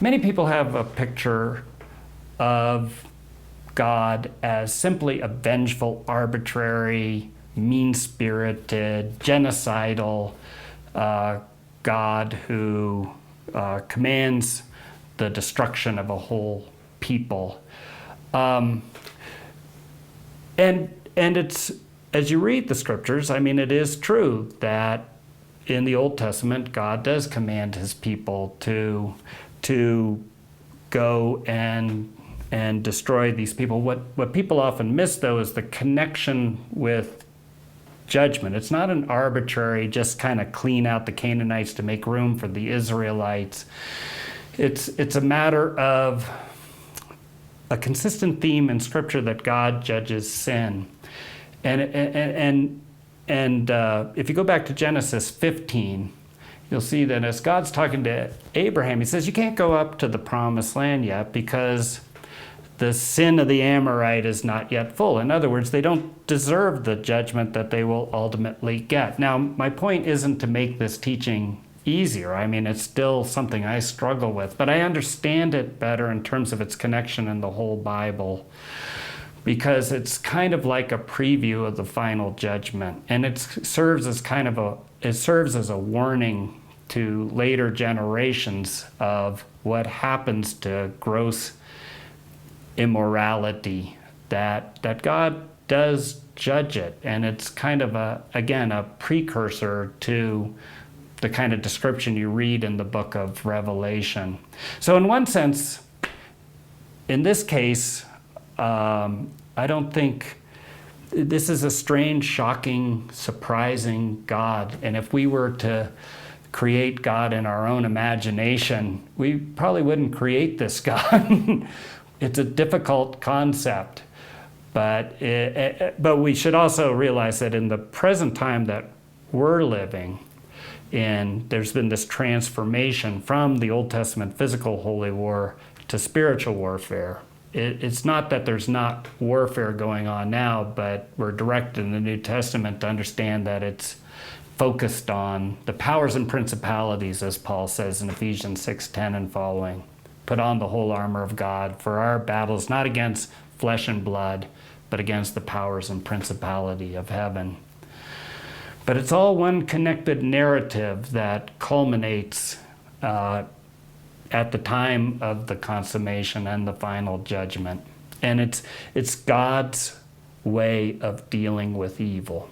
Many people have a picture of God as simply a vengeful, arbitrary, mean-spirited, genocidal God who commands the destruction of a whole people. And it's, as you read the scriptures, I mean, it is true that in the Old Testament, God does command his people to go and destroy these people. What people often miss, though, is the connection with judgment. It's not an arbitrary, just kind of clean out the Canaanites to make room for the Israelites. It's a matter of a consistent theme in Scripture that God judges sin. And if you go back to Genesis 15, you'll see that as God's talking to Abraham, he says, you can't go up to the promised land yet because the sin of the Amorite is not yet full. In other words, they don't deserve the judgment that they will ultimately get. Now, my point isn't to make this teaching easier. I mean, it's still something I struggle with, but I understand it better in terms of its connection in the whole Bible, because it's kind of like a preview of the final judgment, and it serves as a warning to later generations of what happens to gross immorality, that God does judge it, and it's kind of a precursor to the kind of description you read in the book of Revelation. So in one sense, in this case, I don't think this is a strange, shocking, surprising God. And if we were to create God in our own imagination, we probably wouldn't create this God. It's a difficult concept. But we should also realize that in the present time that we're living in, there's been this transformation from the Old Testament physical holy war to spiritual warfare. It's not that there's not warfare going on now, but we're directed in the New Testament to understand that it's focused on the powers and principalities, as Paul says in Ephesians 6:10 and following. Put on the whole armor of God, for our battle is not against flesh and blood, but against the powers and principality of heaven. But it's all one connected narrative that culminates at the time of the consummation and the final judgment. And it's God's way of dealing with evil.